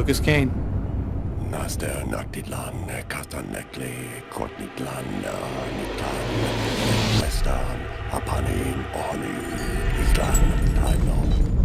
Lucas Kane. Naster Naktidlan, Kastanekli, Kortnitlan, Nitlan, Western, Apanin, Oni, Islan, Taimon.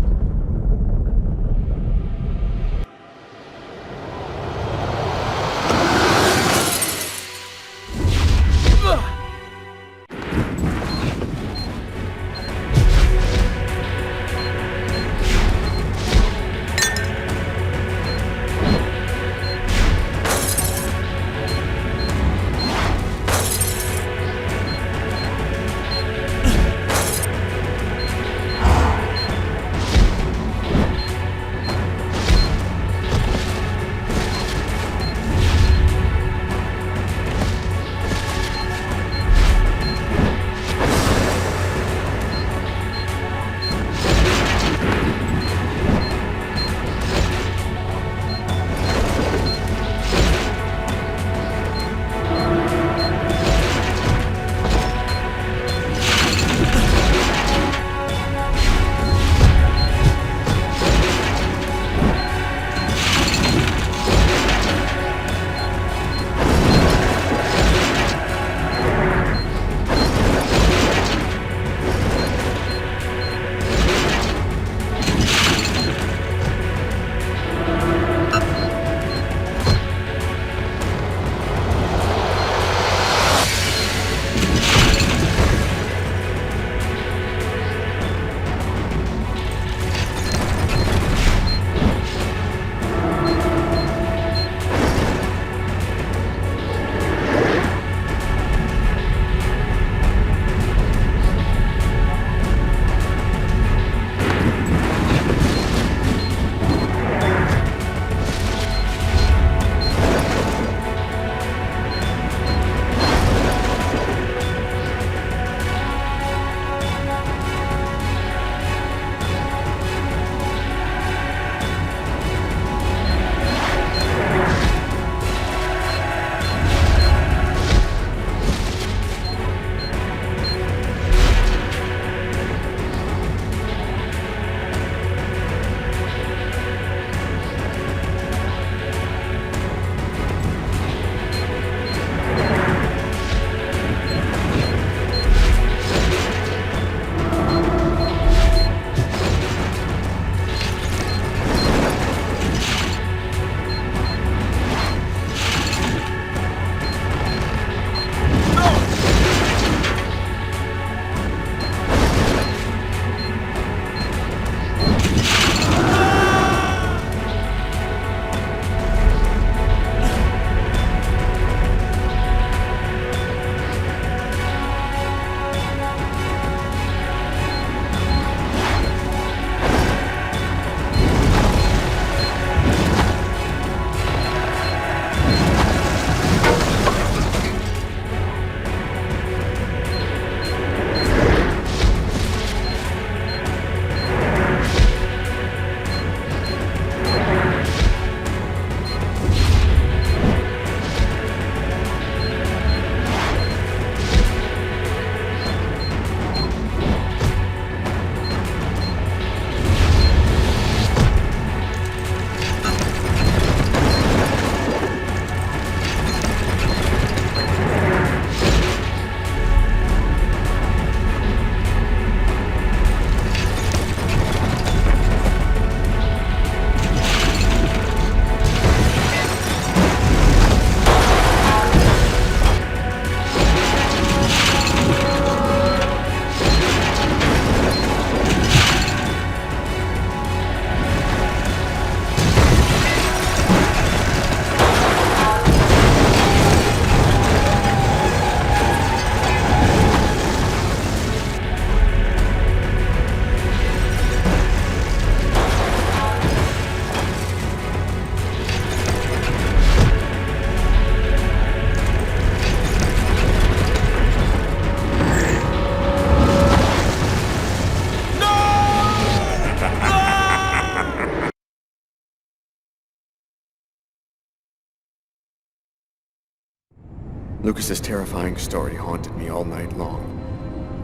Lucas's terrifying story haunted me all night long.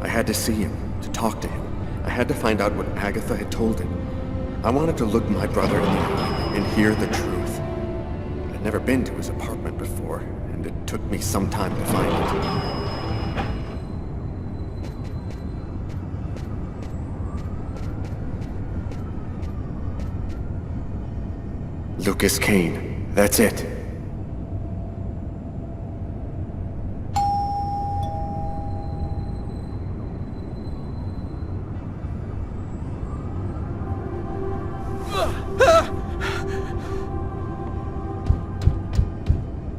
I had to see him, to talk to him. I had to find out what Agatha had told him. I wanted to look my brother in the eye and hear the truth. never been to his apartment before, and it took me some time to find it. Lucas Kane, that's it.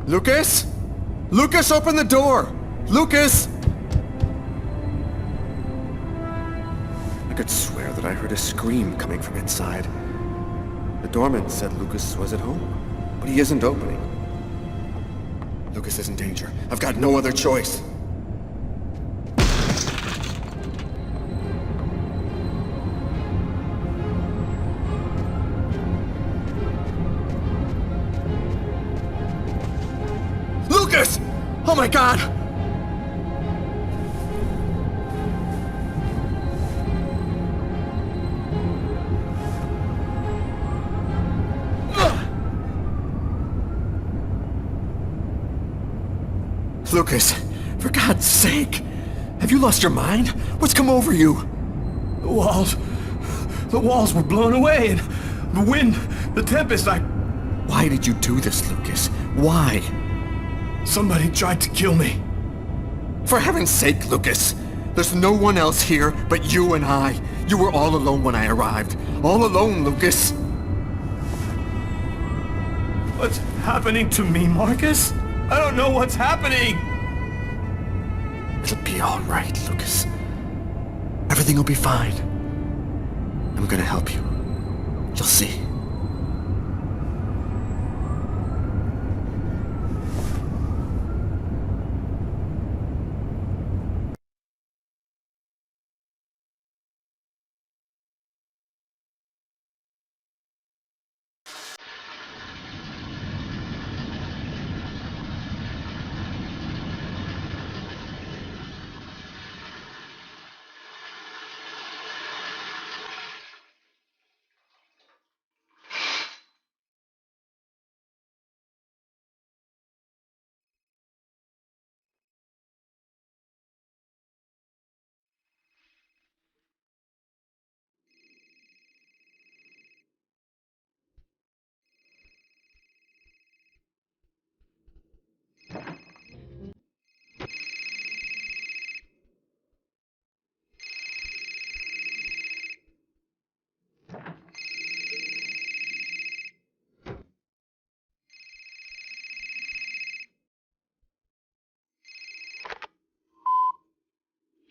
Lucas? Lucas, open the door! Lucas! I could swear that I heard a scream coming from inside. The doorman said Lucas was at home, but he isn't opening. Lucas is in danger. I've got no other choice. Lucas! Oh my God! Lucas, for God's sake! Have you lost your mind? What's come over you? The walls were blown away, and the wind, the tempest, Why did you do this, Lucas? Why? Somebody tried to kill me. For heaven's sake, Lucas! There's no one else here but you and I. You were all alone when I arrived. All alone, Lucas! What's happening to me, Marcus? I don't know what's happening! It'll be all right, Lucas. Everything will be fine. I'm gonna help you. You'll see.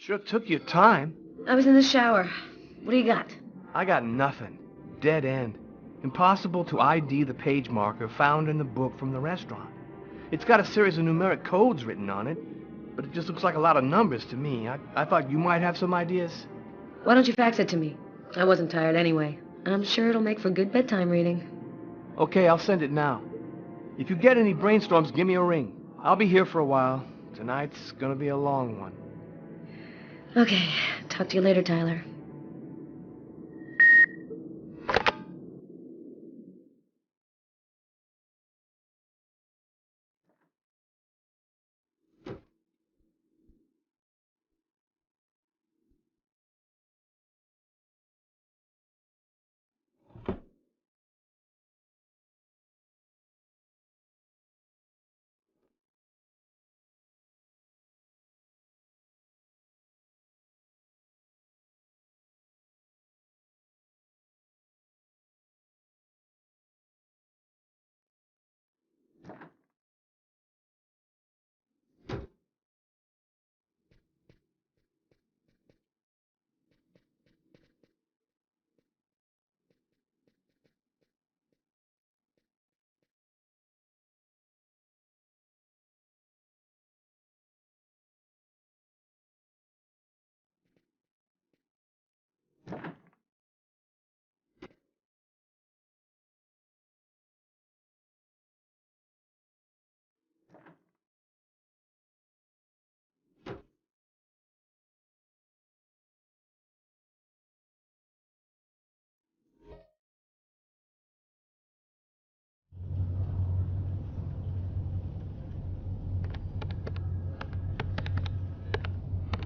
Sure took your time. I was in the shower. What do you got? I got nothing. Dead end. Impossible to ID the page marker found in the book from the restaurant. It's got a series of numeric codes written on it, but it just looks like a lot of numbers to me. I thought you might have some ideas. Why don't you fax it to me? I wasn't tired anyway. I'm sure it'll make for good bedtime reading. Okay, I'll send it now. If you get any brainstorms, give me a ring. I'll be here for a while. Tonight's gonna be a long one. Okay, talk to you later, Tyler.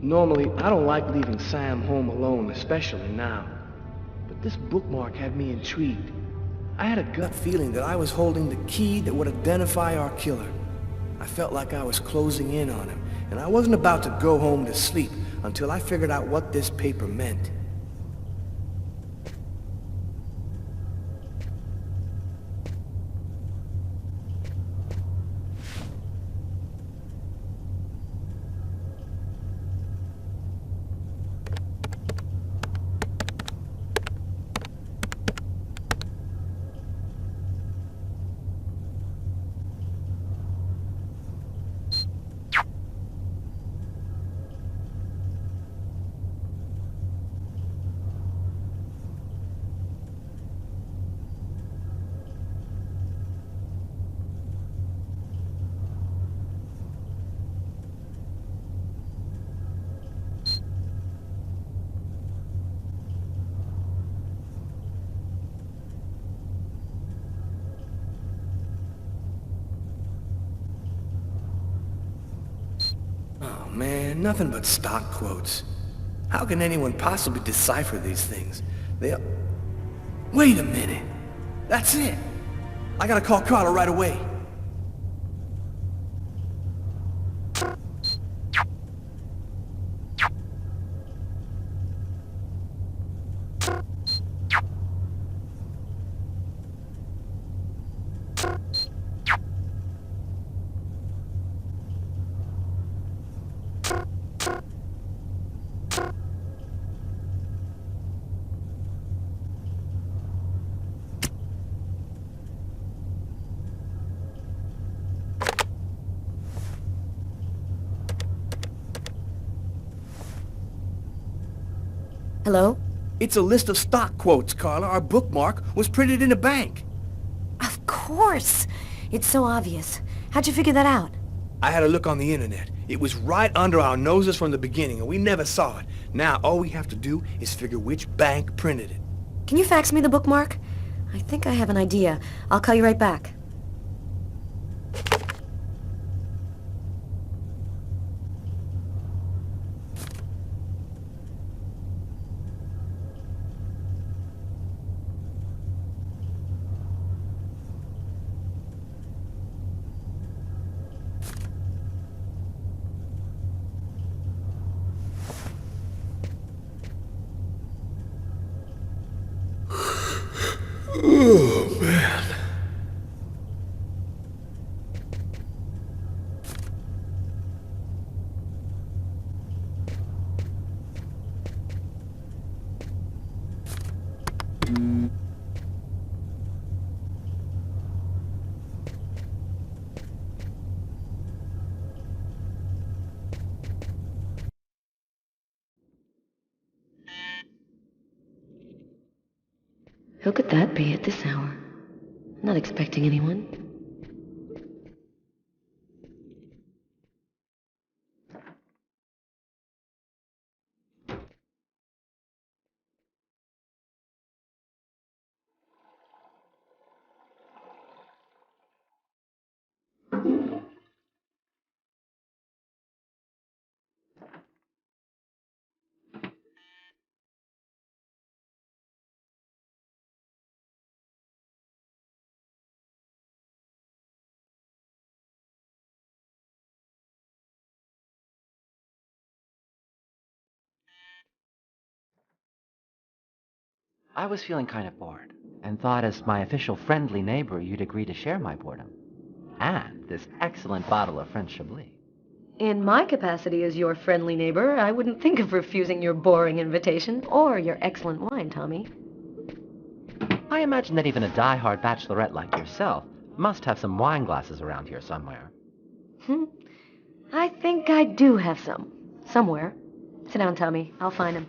Normally, I don't like leaving Sam home alone, especially now. But this bookmark had me intrigued. I had a gut feeling that I was holding the key that would identify our killer. I felt like I was closing in on him, and I wasn't about to go home to sleep until I figured out what this paper meant. Oh man, nothing but stock quotes. How can anyone possibly decipher these things? Wait a minute. That's it. I gotta call Carla right away. Hello? It's a list of stock quotes, Carla. Our bookmark was printed in a bank. Of course! It's so obvious. How'd you figure that out? I had a look on the internet. It was right under our noses from the beginning, and we never saw it. Now, all we have to do is figure which bank printed it. Can you fax me the bookmark? I think I have an idea. I'll call you right back. Oh, man. Who could that be at this hour? Not expecting anyone. I was feeling kind of bored, and thought as my official friendly neighbor you'd agree to share my boredom. And this excellent bottle of French Chablis. In my capacity as your friendly neighbor, I wouldn't think of refusing your boring invitation or your excellent wine, Tommy. I imagine that even a die-hard bachelorette like yourself must have some wine glasses around here somewhere. I think I do have some. Somewhere. Sit down, Tommy. I'll find him.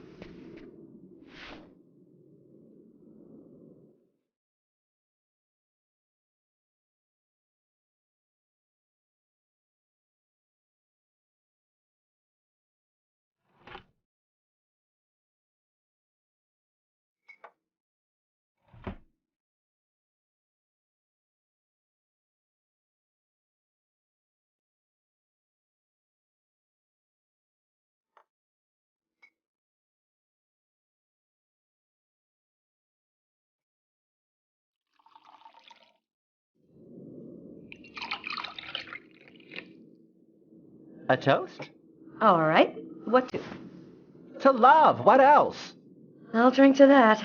A toast? All right. What to? To love. What else? I'll drink to that.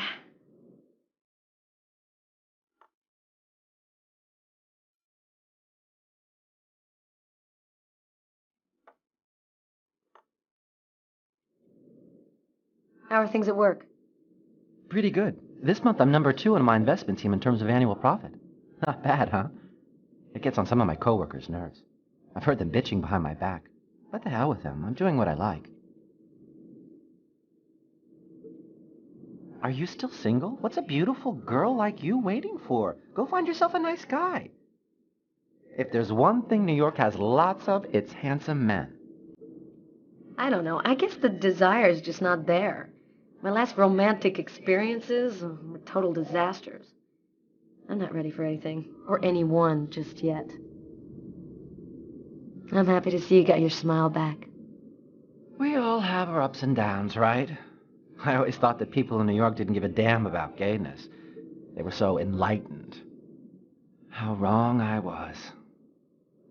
How are things at work? Pretty good. This month I'm number 2 on my investment team in terms of annual profit. Not bad, huh? It gets on some of my coworkers' nerves. I've heard them bitching behind my back. What the hell with them? I'm doing what I like. Are you still single? What's a beautiful girl like you waiting for? Go find yourself a nice guy. If there's one thing New York has lots of, it's handsome men. I don't know. I guess the desire's just not there. My last romantic experiences were total disasters. I'm not ready for anything, or anyone just yet. I'm happy to see you got your smile back. We all have our ups and downs, right? I always thought that people in New York didn't give a damn about gayness. They were so enlightened. How wrong I was.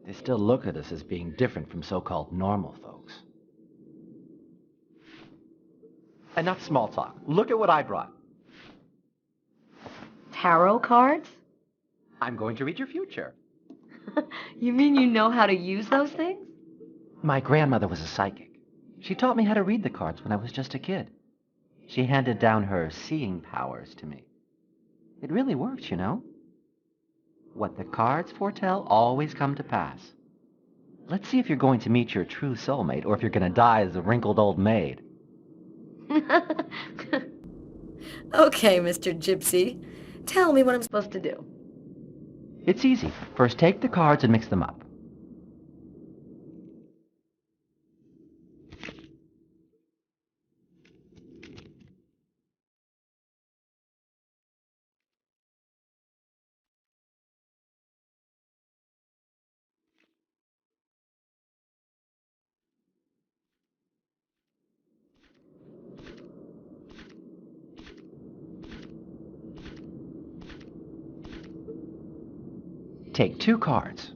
They still look at us as being different from so-called normal folks. Enough small talk. Look at what I brought. Tarot cards? I'm going to read your future. You mean you know how to use those things? My grandmother was a psychic. She taught me how to read the cards when I was just a kid. She handed down her seeing powers to me. It really works, you know. What the cards foretell always come to pass. Let's see if you're going to meet your true soulmate or if you're going to die as a wrinkled old maid. Okay, Mr. Gypsy. Tell me what I'm supposed to do. It's easy. First, take the cards and mix them up. Take 2 cards.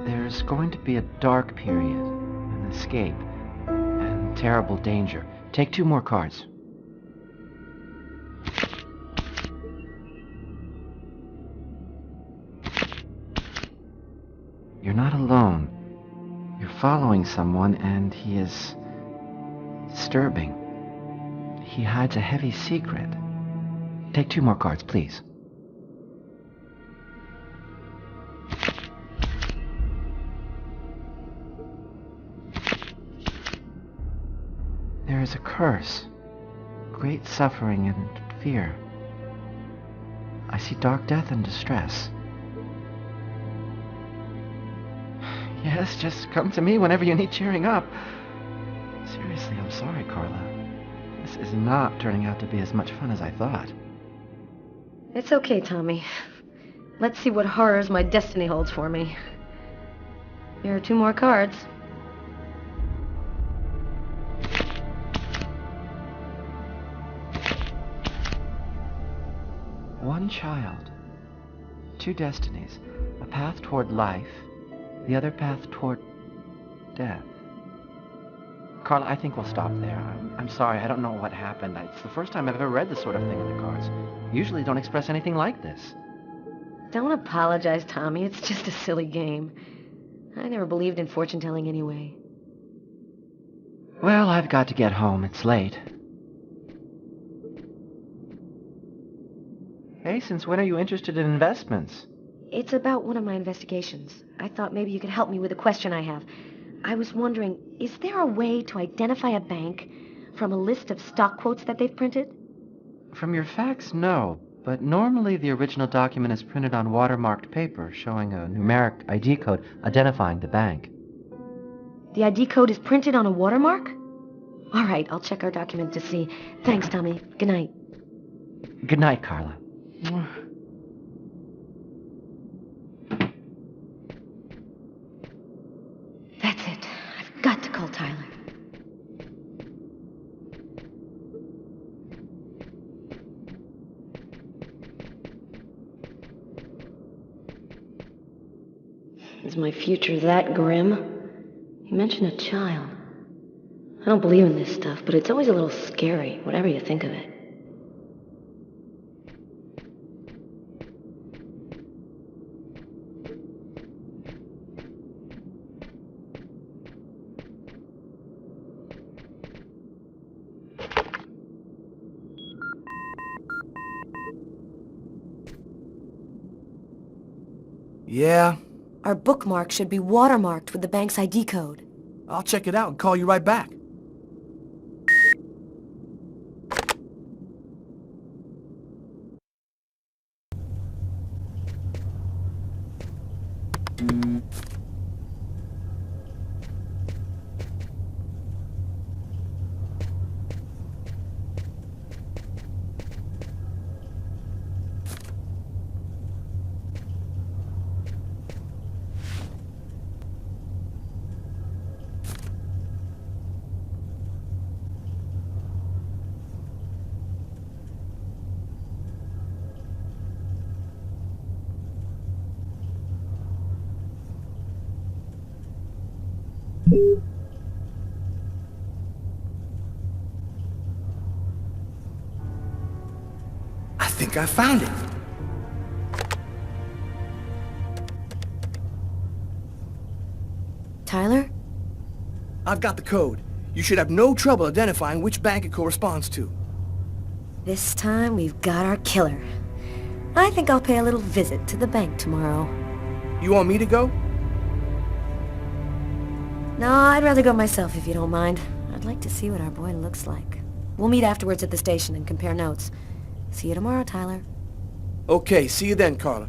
There's going to be a dark period, an escape, and terrible danger. Take 2 more cards. You're not alone. You're following someone, and he is disturbing. He hides a heavy secret. Take 2 more cards, please. There is a curse, great suffering and fear. I see dark death and distress. Yes, just come to me whenever you need cheering up. Seriously, I'm sorry, Carla. This is not turning out to be as much fun as I thought. It's okay, Tommy. Let's see what horrors my destiny holds for me. Here are 2 more cards. One child, 2 destinies, a path toward life, the other path toward death. Carla, I think we'll stop there. I'm sorry, I don't know what happened. It's the first time I've ever read this sort of thing in the cards. Usually don't express anything like this. Don't apologize, Tommy. It's just a silly game. I never believed in fortune-telling anyway. Well, I've got to get home. It's late. Hey, since when are you interested in investments? It's about one of my investigations. I thought maybe you could help me with a question I have. I was wondering, is there a way to identify a bank from a list of stock quotes that they've printed? From your fax, no. But normally the original document is printed on watermarked paper, showing a numeric ID code identifying the bank. The ID code is printed on a watermark? All right, I'll check our document to see. Thanks, Tommy. Good night. Good night, Carla. Is my future that grim? You mentioned a child. I don't believe in this stuff, but it's always a little scary, whatever you think of it. Yeah, Our bookmark should be watermarked with the bank's ID code. I'll check it out and call you right back. I think I found it. Tyler? I've got the code. You should have no trouble identifying which bank it corresponds to. This time we've got our killer. I think I'll pay a little visit to the bank tomorrow. You want me to go? No, I'd rather go myself if you don't mind. I'd like to see what our boy looks like. We'll meet afterwards at the station and compare notes. See you tomorrow, Tyler. Okay, see you then, Carla.